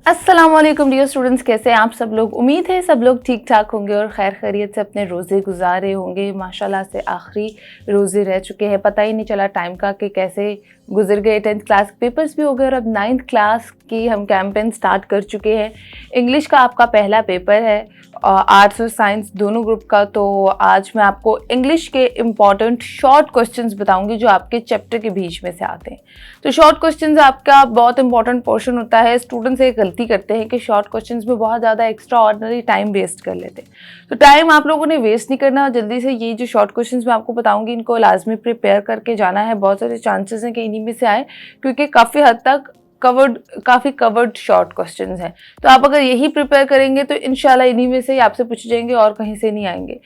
अस्सलाम वालेकुम dear students, कैसे हैं आप सब लोग। उम्मीद है सब लोग ठीक ठाक होंगे और खैर खैरियत से अपने रोज़े गुजार रहे होंगे। माशाल्लाह से आखिरी रोज़े रह चुके हैं, पता ही नहीं चला टाइम का कि कैसे गुजर गए। 10th क्लास पेपर्स भी हो गए और अब 9th क्लास की हम कैंपेन स्टार्ट कर चुके हैं। इंग्लिश का आपका पहला पेपर है, आर्ट्स और साइंस दोनों ग्रुप का। तो आज मैं आपको इंग्लिश के इम्पॉर्टेंट शॉर्ट क्वेश्चंस बताऊंगी जो आपके चैप्टर के बीच में से आते हैं। तो शॉर्ट क्वेश्चंस आपका बहुत इंपॉर्टेंट पोर्शन होता है। स्टूडेंट्स एक गलती करते हैं कि शॉर्ट क्वेश्चंस में बहुत ज़्यादा एक्स्ट्रा ऑर्डिनरी टाइम वेस्ट कर लेते हैं। तो टाइम आप लोगों ने वेस्ट नहीं करना, जल्दी से ये जो शॉर्ट क्वेश्चंस मैं आपको बताऊंगी इनको लाजमी प्रिपेयर करके जाना है। बहुत सारे चांसेस हैं कि इन्हीं में से आए, क्योंकि काफ़ी हद तक काफ़ी कवर्ड शॉर्ट क्वेश्चंस हैं। तो आप अगर यही प्रिपेयर करेंगे तो इंशाल्लाह इन्हीं में से ही आपसे पूछे जाएंगे और कहीं से नहीं आएंगे।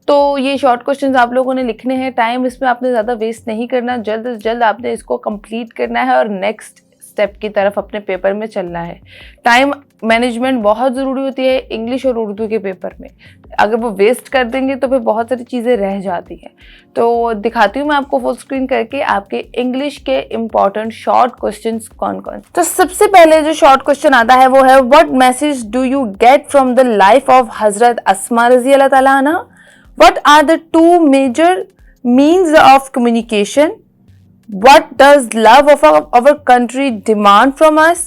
तो ये शॉर्ट क्वेश्चंस आप लोगों ने लिखने हैं। टाइम इसमें आपने ज़्यादा वेस्ट नहीं करना, जल्द से जल्द आपने इसको कंप्लीट करना है और नेक्स्ट स्टेप की तरफ अपने पेपर में चलना है। टाइम मैनेजमेंट बहुत ज़रूरी होती है इंग्लिश और उर्दू के पेपर में। अगर वो वेस्ट कर देंगे तो फिर बहुत सारी चीज़ें रह जाती हैं। तो दिखाती हूँ मैं आपको फुल स्क्रीन करके आपके इंग्लिश के इम्पॉर्टेंट शॉर्ट क्वेश्चंस कौन कौन। तो सबसे पहले जो शॉर्ट क्वेश्चन आता है वो है, what message do you get from the life of हजरत अस्मा रज़ी अल्लाह ताला अन्हा? What are the two major means of communication? What does love of our country demand from us?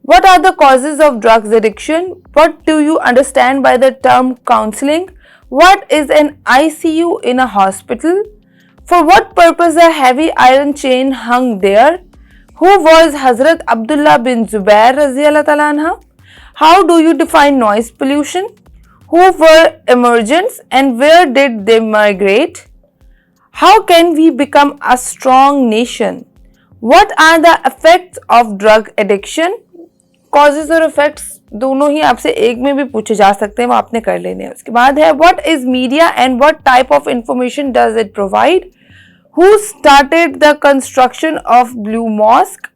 What are the causes of drugs addiction? What do you understand by the term counseling? What is an ICU in a hospital? For what purpose a heavy iron chain hung there? Who was Hazrat Abdullah bin Zubair Raziyallahu Ta'ala anha? How do you define noise pollution? Who were emergents and where did they migrate? How can we become a strong nation? What are the effects of drug addiction? Causes और effects दोनों ही आपसे एक में भी पूछे जा सकते हैं, वो आपने कर लेने हैं। उसके बाद है, what is media and what type of information does it provide? Who started the construction of Blue Mosque?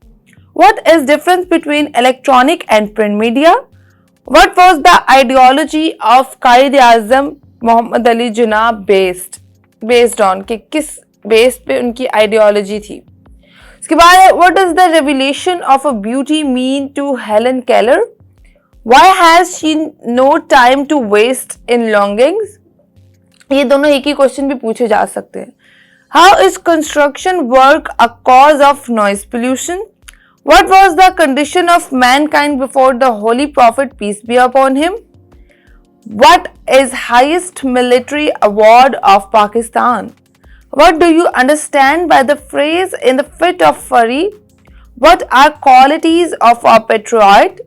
What is difference between electronic and print media? What was the ideology of Quaid-e-Azam Muhammad Ali Jinnah based on कि किस base पे उनकी ideology थी। उसके बाद है, what does the revelation of a beauty mean to Helen Keller? Why has she no time to waste in longings? ये दोनों एक ही क्वेश्चन भी पूछे जा सकते हैं। How is construction work a cause of noise pollution? What was the condition of mankind before the Holy Prophet, peace be upon him? What is highest military award of Pakistan? What do you understand by the phrase in the fit of fury? What are qualities of a patriot?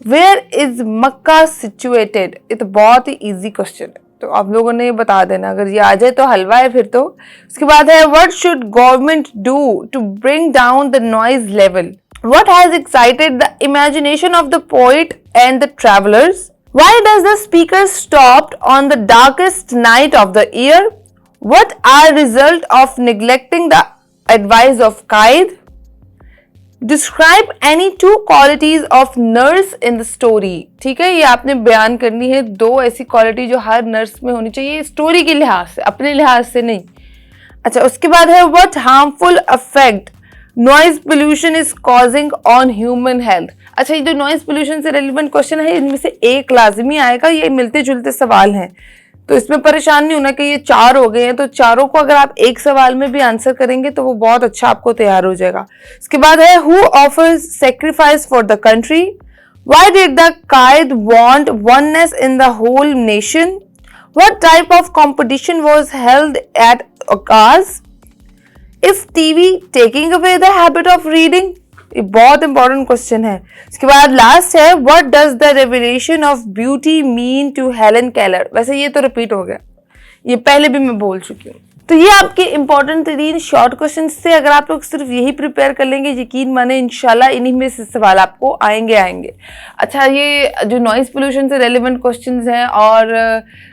Where is Makkah situated? ये तो बहुत ही easy question है, तो आप लोगों ने ये बता देना। अगर ये आ जाए तो हलवा है फिर तो। उसके बाद है, what should government do to bring down the noise level? What has excited the imagination of the poet and the travelers? Why does the speaker stop on the darkest night of the year? What are result of neglecting the advice of Qaid? Describe any two qualities of nurse in the story. ठीक है, ये आपने बयान करनी है दो ऐसी quality जो हर नर्स में होनी चाहिए, स्टोरी के लिहाज से, अपने लिहाज से नहीं। अच्छा, उसके बाद है, what harmful effect noise pollution is causing on human health? अच्छा, ये जो नॉइज पोल्यूशन से रेलिवेंट क्वेश्चन है इनमें से एक लाजमी आएगा। ये मिलते जुलते सवाल हैं, तो इसमें परेशान नहीं होना कि ये चार हो गए हैं। तो चारों को अगर आप एक सवाल में भी आंसर करेंगे तो वो बहुत अच्छा आपको तैयार हो जाएगा। इसके बाद है, who offers sacrifice for the country? Why did the Quaid want oneness in the whole nation? What type of competition was held at Okaz? Is TV taking away the habit of reading? ये बहुत important question है। इसके बाद last है, what does the revelation of beauty mean to Helen Keller? वैसे ये तो repeat हो गया, ये पहले भी मैं बोल चुकी हूँ। तो ये आपके इंपॉर्टेंट 3 शॉर्ट क्वेश्चन थे। अगर आप लोग सिर्फ यही प्रिपेयर कर लेंगे, यकीन माने इंशाल्लाह इन्हीं में से सवाल आपको आएंगे। अच्छा, ये जो नॉइज पोल्यूशन से रेलिवेंट क्वेश्चंस हैं और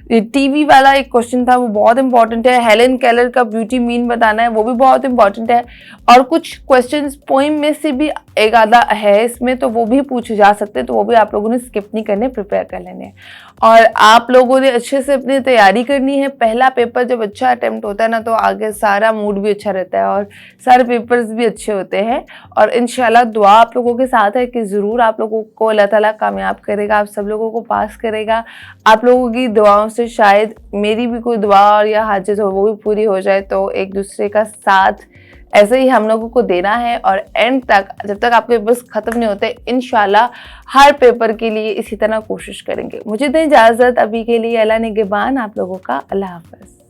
ये टीवी वाला एक क्वेश्चन था वो बहुत इंपॉर्टेंट है, हेलेन केलर का ब्यूटी मीन बताना है वो भी बहुत इंपॉर्टेंट है, और कुछ क्वेश्चंस पोइम में से भी एक आधा है इसमें, तो वो भी पूछे जा सकते हैं, तो वो भी आप लोगों ने स्किप नहीं करने, प्रिपेयर कर लेने हैं। और आप लोगों ने अच्छे से अपनी तैयारी करनी है। पहला पेपर जब अच्छा अटेम्प्ट होता है ना तो आगे सारा मूड भी अच्छा रहता है और सारे पेपर्स भी अच्छे होते हैं। और इंशाल्लाह दुआ आप लोगों के साथ है कि ज़रूर आप लोगों को अल्लाह ताला कामयाब करेगा, आप सब लोगों को पास करेगा। आप लोगों की दुआओं से शायद मेरी भी कोई दुआ और या हाजत हो वो भी पूरी हो जाए, तो एक दूसरे का साथ ऐसे ही हम लोगों को देना है और एंड तक जब तक आपके पेपर्स ख़त्म नहीं होते इंशाल्लाह हर पेपर के लिए इसी तरह कोशिश करेंगे। मुझे दें इजाज़त अभी के लिए, अल्लाह निगहबान आप लोगों का, अल्लाह हाफ़िज़।